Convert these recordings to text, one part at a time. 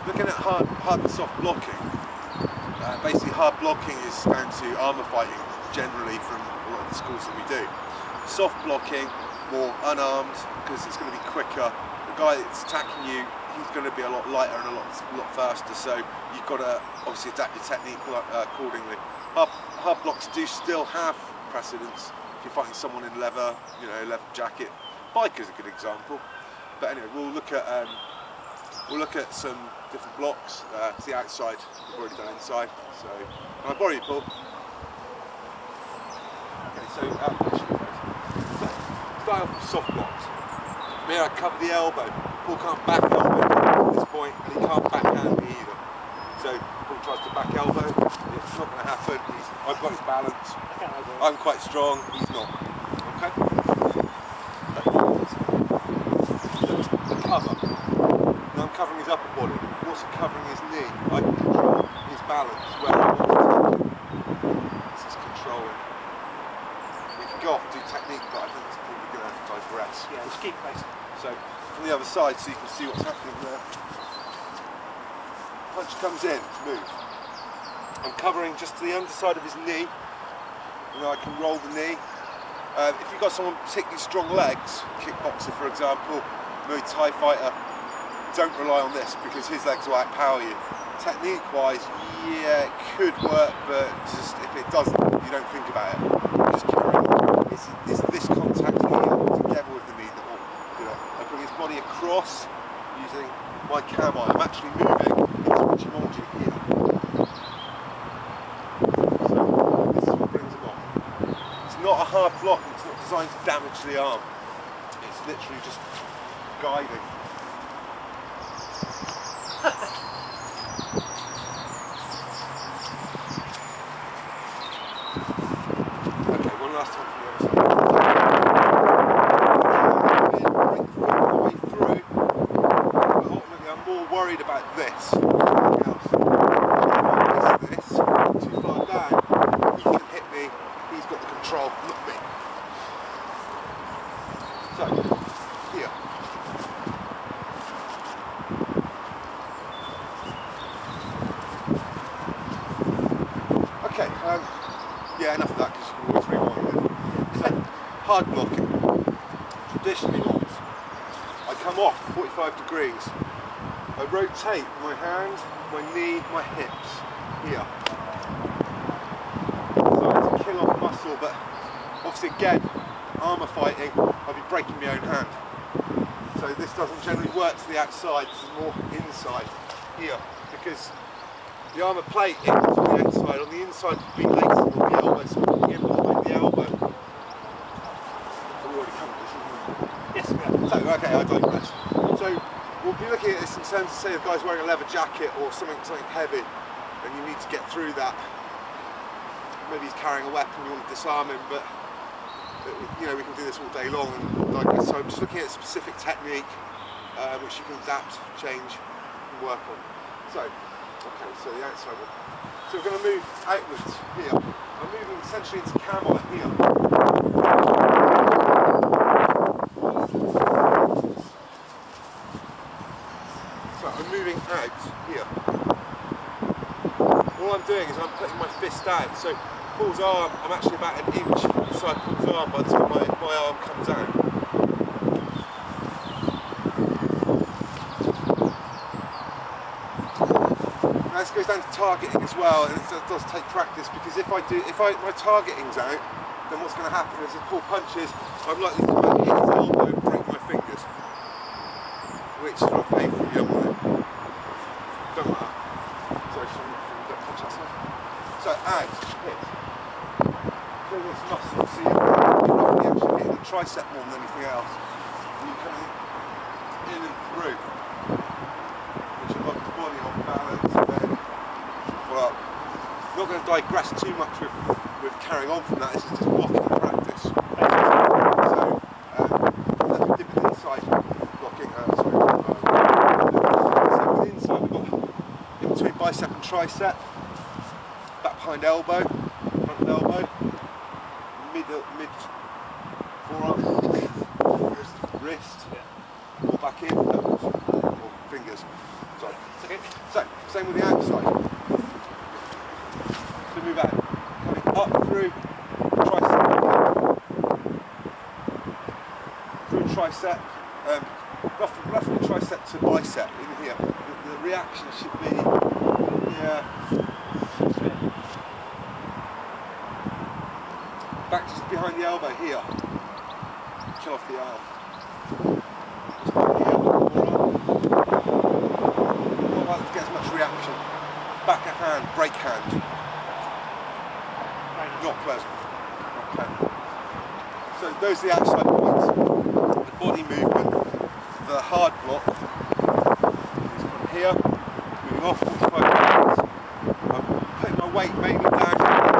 looking at hard and soft blocking, basically hard blocking is down to armour fighting generally from a lot of the schools that we do. Soft blocking, more unarmed, because it's going to be quicker. The guy that's attacking you, he's going to be a lot lighter and a lot faster, so you've got to obviously adapt your technique accordingly. Hard blocks do still have precedence. If you're fighting someone in leather, you know, leather jacket, biker's a good example. But anyway, we'll look at some different blocks. To the outside, we've already done inside. So, can I borrow you, Paul? Okay, so start off with soft blocks. Here I cover the elbow. Paul can't back elbow at this point, and he can't backhand me either. So Paul tries to back elbow. It's not going to happen. I've got his balance. I'm quite strong. He's not. Okay. The cover. Now I'm covering his upper body. I'm also covering his knee. I can control his balance where I want to take him. This is controlling. We can go off and do technique, but I think it's probably going to digress. Yeah, just keep basic. So from the other side, so you can see what's happening there. Punch comes in, move. I'm covering just to the underside of his knee. You know, I can roll the knee. If you've got someone particularly strong legs, kickboxer for example, Muay Thai fighter, don't rely on this because his legs will outpower you. Technique-wise, yeah, it could work, but just if it doesn't, you don't think about it. Just carry on. It's this contact here together with the knee that will do it. I bring his body across using my camo. I'm actually moving into Bujinkan here. Not a hard block, it's not designed to damage the arm. It's literally just guiding. Okay, one last time from the other side. Bring the foot all the way through, but ultimately I'm more worried about this than anything else. If I miss this too far down, he can hit me. He's got the control, not me. So, here. Okay, yeah, enough of that because you can always rewind it. So, hard blocking. Traditionally locked. I come off 45 degrees. I rotate my hand, my knee, my hips. Here. Kill off muscle, but obviously again, armour fighting, I'll be breaking my own hand. So this doesn't generally work to the outside, this is more inside here, because the armour plate is to the outside, on the inside would be later on the elbow, so we're in behind the elbow. We've already covered this, haven't we? Yes, we have. So, okay, I digress. So we'll be looking at this in terms of, say, the guy's wearing a leather jacket or something heavy, and you need to get through that. Maybe he's carrying a weapon, you want to disarm him, but you know, we can do this all day long. And so I'm just looking at specific technique which you can adapt, change, and work on. So, okay, so the outside one. So we're going to move outwards here. I'm moving essentially into camo here. So I'm moving out here. All I'm doing is I'm putting my fist out. So Paul's arm, I'm actually about an inch inside Paul's arm by the time my arm comes out. Now this goes down to targeting as well, and it does take practice, because if my targeting's out, then what's going to happen is if Paul punches, I'm likely to hit his elbow and break my fingers, which is not painful. You don't want it. Don't want that. Sorry, don't punch that side. So out, hit. Kill this muscle. So you're probably actually hitting the tricep more than anything else. And you're coming in and through, which will knock the body off balance. Then, well, I'm not going to digress too much with carrying on from that. This is just blocking practice. So, as we did with inside blocking, so with inside we've got in between bicep and tricep, back behind elbow, front elbow, mid forearm, wrist, all back in, or fingers. Sorry. Okay. So, same with the outside. So move out. Coming up through tricep. Through tricep. Roughly tricep to bicep in here. The reaction should be, yeah. Back just behind the elbow here. Kill off the arm. Just behind the elbow. Not likely to get as much reaction. Back of hand, break hand. Not pleasant. Not pleasant. So those are the outside points. The body movement, the hard block is from here, moving off 45 degrees. I'm putting my weight mainly down here.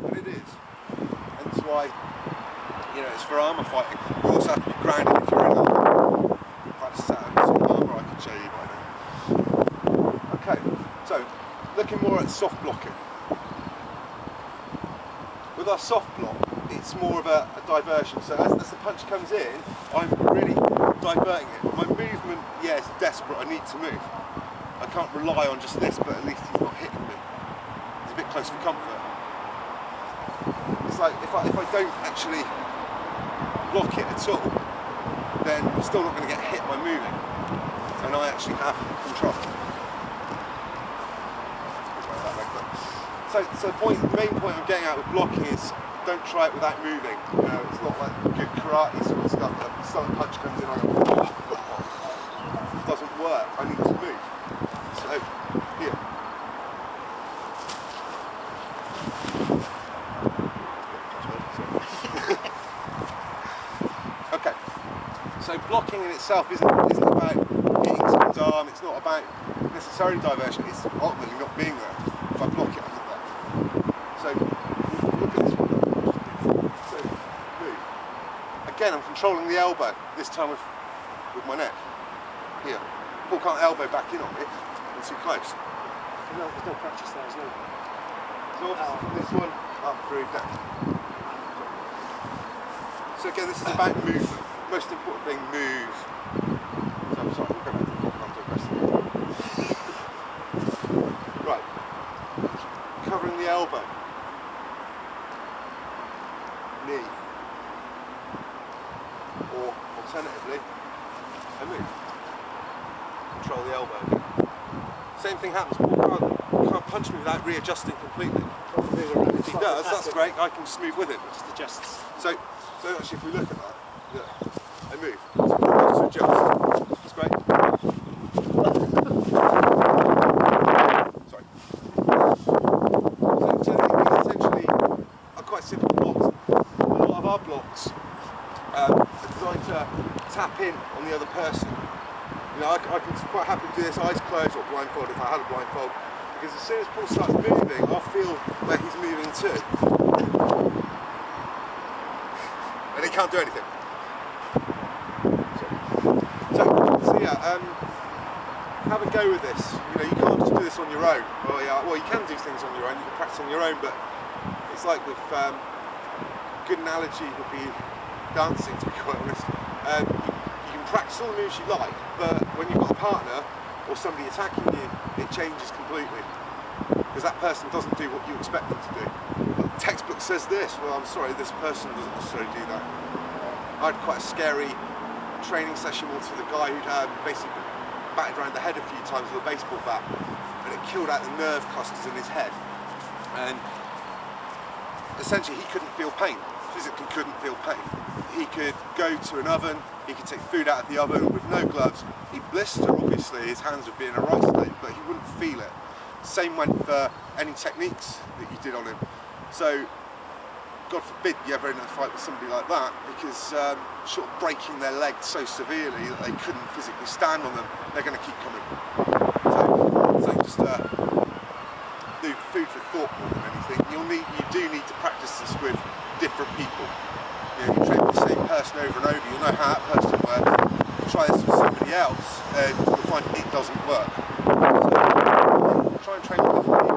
But it is. And that's why, you know, it's for armour fighting. You also have to be grounded if you're in armour. If I sat in some armour, I could show you by now. Okay, so looking more at soft blocking. With our soft block, it's more of a diversion. So as the punch comes in, I'm really diverting it. My movement, yeah, it's desperate. I need to move. I can't rely on just this, but at least he's not hitting me. He's a bit close for comfort. It's like if I don't actually block it at all, then I'm still not going to get hit by moving, and I actually have control. So the main point I'm getting at with blocking is don't try it without moving. You know, it's not like good karate sort of stuff that the sudden punch comes in, I go, oh. It doesn't work. I need to move. So here. Okay. So blocking in itself isn't about hitting someone's arm. It's not about necessarily diversion. It's ultimately not being there. If I block it, I'm not there. So look at this one. So move. Again, I'm controlling the elbow. This time with my neck. Here. Paul can't elbow back in on it. It's too close. No, there's no practice there, is there? So this one up through down. So again, this is about movement. Most important thing, move. So I'm sorry, we'll go back to the block and do the rest. Right. Covering the elbow. Knee. Or alternatively, a move. Control the elbow. Same thing happens. Paul can't punch me without readjusting completely. If he does, that's great. I can just move with it. Just adjusts. So actually, if we look at that, yeah, I move. So Paul has to adjust. That's great. Sorry. So these essentially are quite simple blocks. A lot of our blocks are designed to tap in on the other person. You know, I can quite happily do this eyes closed or blindfold if I had a blindfold, because as soon as Paul starts moving, I'll feel where he's moving to. And he can't do anything. So yeah, have a go with this. You know, you can't just do this on your own. Well, you can do things on your own, you can practice on your own, but it's like with, good analogy would be dancing, to be quite honest. You can practice all the moves you like, but when you've got a partner or somebody attacking you, it changes completely. Because that person doesn't do what you expect them to do. The textbook says this, well I'm sorry, this person doesn't necessarily do that. I had quite a scary training session once with a guy who'd basically batted around the head a few times with a baseball bat, and it killed out the nerve clusters in his head. And essentially he couldn't feel pain, physically couldn't feel pain. He could go to an oven, he could take food out of the oven with no gloves. He'd blister, obviously, his hands would be in a right state, but he wouldn't feel it. Same went for any techniques that you did on him. So, God forbid you ever end up in a fight with somebody like that, because sort of breaking their leg so severely that they couldn't physically stand on them, they're going to keep coming. So just do food for thought more than anything. You do need to practice this with different people. You know, you train with the same person over and over, you'll know how that person works. You try this with somebody else, and you'll find it doesn't work. So, try and train with different people.